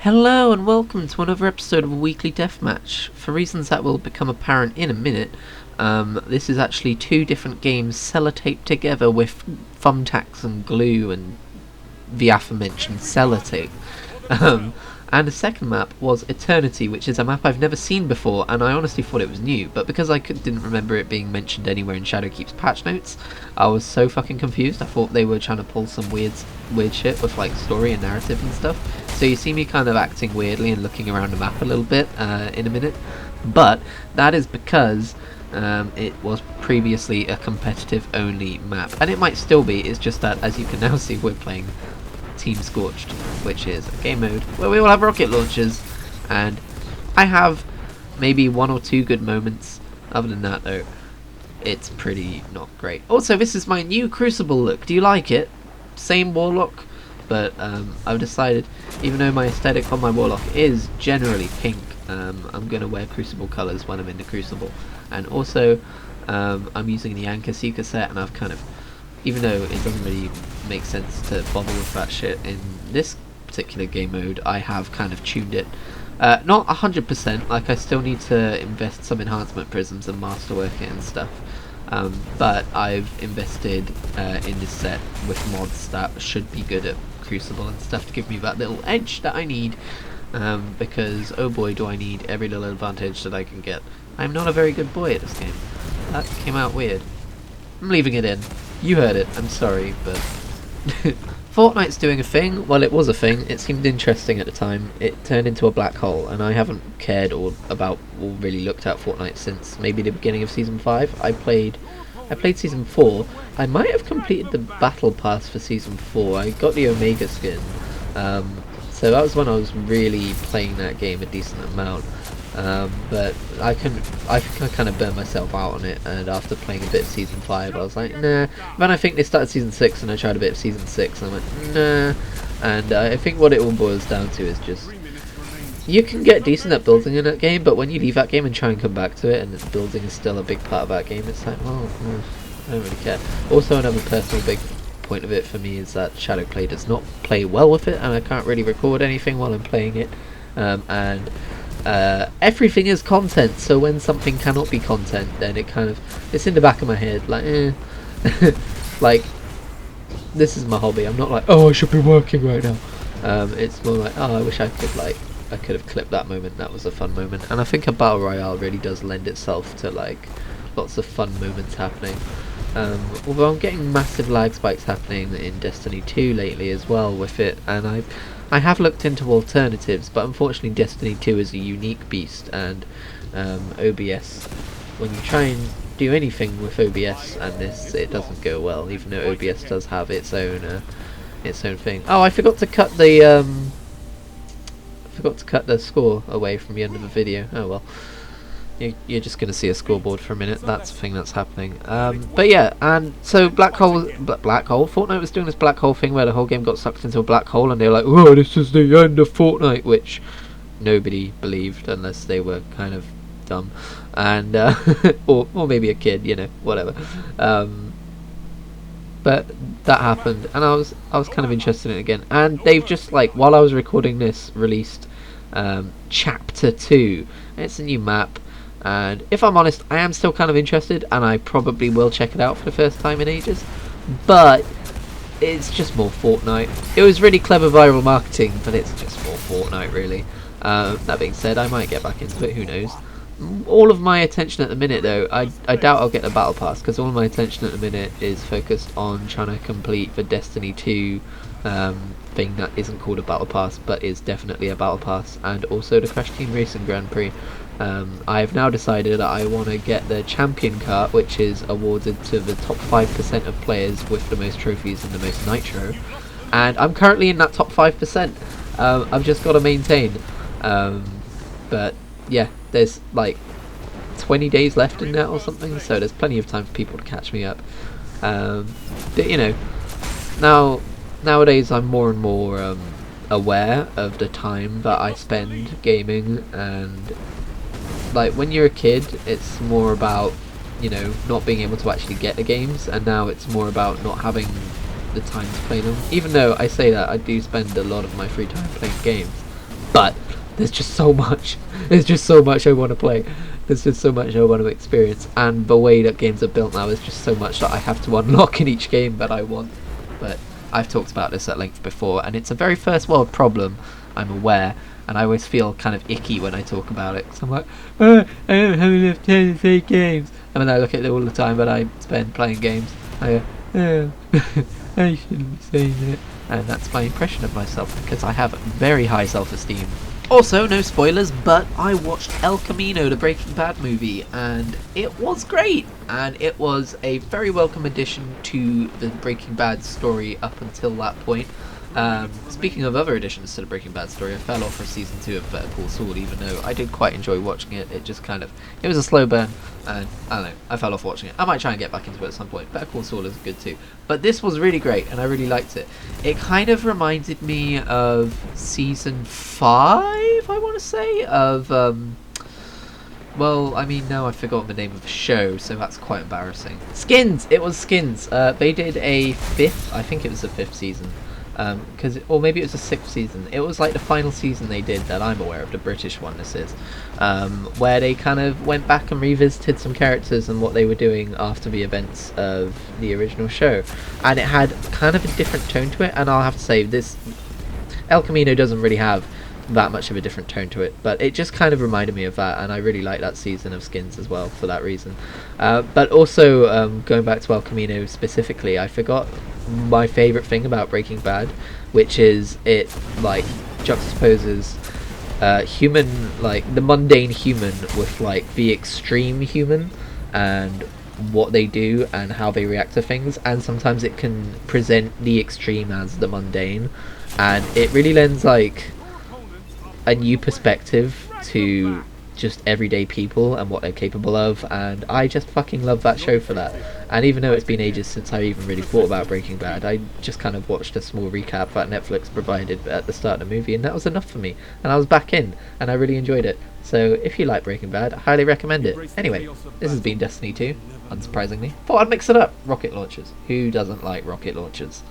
Hello and welcome to another episode of a weekly deathmatch. For reasons that will become apparent in a minute, this is actually two different games sellotaped together with thumbtacks and glue and the aforementioned sellotape. And the second map was Eternity, which is a map I've never seen before, and I honestly thought it was new, but because I didn't remember it being mentioned anywhere in Shadowkeep's patch notes, I was so fucking confused. I thought they were trying to pull some weird shit with like story and narrative and stuff. So you see me kind of acting weirdly and looking around the map a little bit in a minute, but that is because it was previously a competitive only map, and it might still be. It's just that, as you can now see, we're playing Team Scorched, which is a game mode where we will have rocket launchers, and I have maybe one or two good moments. Other than that though, it's pretty not great. Also, this is my new Crucible look. Do you like it? Same Warlock, but I've decided, even though my aesthetic on my Warlock is generally pink, I'm going to wear Crucible colours when I'm in the Crucible. And also, I'm using the Anchor Seeker set, and I've kind of, even though it doesn't really make sense to bother with that shit in this particular game mode, I have kind of tuned it. Not 100%, like I still need to invest some enhancement prisms and masterwork it and stuff. But I've invested in this set with mods that should be good at Crucible and stuff to give me that little edge that I need. Because, oh boy, do I need every little advantage that I can get. I'm not a very good boy at this game. That came out weird. I'm leaving it in. You heard it, I'm sorry, but Fortnite's doing a thing. Well, it was a thing. It seemed interesting at the time. It turned into a black hole, and I haven't cared or really looked at Fortnite since maybe the beginning of Season 5. I played Season 4. I might have completed the Battle Pass for Season 4. I got the Omega skin. So that was when I was really playing that game a decent amount. But I think I kind of burned myself out on it, and after playing a bit of Season 5 I was like, nah. Then I think they started Season 6 and I tried a bit of Season 6 and I went, nah. And I think what it all boils down to is just, you can get decent at building in that game, but when you leave that game and try and come back to it and building is still a big part of that game, it's like, well, I don't really care. Also, another personal big point of it for me is that Shadowplay does not play well with it, and I can't really record anything while I'm playing it. Everything is content, so when something cannot be content, then it's in the back of my head, like, like, this is my hobby. I'm not like, oh, I should be working right now. It's more like, oh, I wish I could have clipped that moment. That was a fun moment. And I think a battle royale really does lend itself to like lots of fun moments happening. Although I'm getting massive lag spikes happening in Destiny 2 lately as well with it, and I have looked into alternatives, but unfortunately Destiny 2 is a unique beast, and OBS, when you try and do anything with OBS and this, it doesn't go well, even though OBS does have its own thing. Oh, I forgot to cut the score away from the end of the video. Oh well. You're just going to see a scoreboard for a minute. That's the thing that's happening. But yeah, and so black hole. Fortnite was doing this black hole thing where the whole game got sucked into a black hole, and they were like, "Oh, this is the end of Fortnite," which nobody believed unless they were kind of dumb, and or maybe a kid, whatever. But that happened, and I was kind of interested in it again. And they've just, like, while I was recording this, released Chapter 2. It's a new map. And if I'm honest, I am still kind of interested, and I probably will check it out for the first time in ages. But it's just more Fortnite. It was really clever viral marketing, but it's just more Fortnite, really. That being said, I might get back into it, who knows. All of my attention at the minute, though, I doubt I'll get the Battle Pass, because all of my attention at the minute is focused on trying to complete the Destiny 2 thing that isn't called a Battle Pass, but is definitely a Battle Pass, and also the Crash Team Racing Grand Prix. I have now decided that I want to get the Champion Cart, which is awarded to the top 5% of players with the most trophies and the most nitro, and I'm currently in that top 5%. I've just got to maintain, but yeah, there's like 20 days left in that or something, so there's plenty of time for people to catch me up. But nowadays I'm more and more aware of the time that I spend gaming, and like when you're a kid it's more about not being able to actually get the games, and now it's more about not having the time to play them. Even though I say that, I do spend a lot of my free time playing games, but there's just so much. There's just so much I want to play. There's just so much I want to experience, and the way that games are built now is just so much that I have to unlock in each game that I want. But I've talked about this at length before, and it's a very first world problem, I'm aware, and I always feel kind of icky when I talk about it, because I'm like, oh, I don't have enough time to play games. And then I look at it all the time that I spend playing games, I go, oh, I shouldn't be saying that. And that's my impression of myself, because I have very high self-esteem. Also, no spoilers, but I watched El Camino, the Breaking Bad movie, and it was great! And it was a very welcome addition to the Breaking Bad story up until that point. Speaking of other additions to the Breaking Bad story, I fell off for season 2 of Better Call Saul, even though I did quite enjoy watching it. It just kind of, it was a slow burn, and I don't know, I fell off watching it. I might try and get back into it at some point. Better Call Saul is good too. But this was really great, and I really liked it. It kind of reminded me of season 5, I want to say, of, well, I mean, now I've forgotten the name of the show, so that's quite embarrassing. Skins! It was Skins. They did a 5th, I think it was the 5th season. Or maybe it was the 6th season. It was like the final season they did that I'm aware of, the British one this is, where they kind of went back and revisited some characters and what they were doing after the events of the original show, and it had kind of a different tone to it. And I'll have to say, this El Camino doesn't really have that much of a different tone to it, but it just kind of reminded me of that, and I really like that season of Skins as well for that reason. But also, going back to El Camino specifically, I forgot my favourite thing about Breaking Bad, which is it like juxtaposes human, like the mundane human, with like the extreme human, and what they do and how they react to things, and sometimes it can present the extreme as the mundane, and it really lends like a new perspective to just everyday people and what they're capable of, and I just fucking love that show for that. And even though it's been ages since I even really thought about Breaking Bad, I just kind of watched a small recap that Netflix provided at the start of the movie, and that was enough for me, and I was back in, and I really enjoyed it. So if you like Breaking Bad, I highly recommend it. Anyway, this has been Destiny 2, unsurprisingly. Thought I'd mix it up. Rocket launchers. Who doesn't like rocket launchers?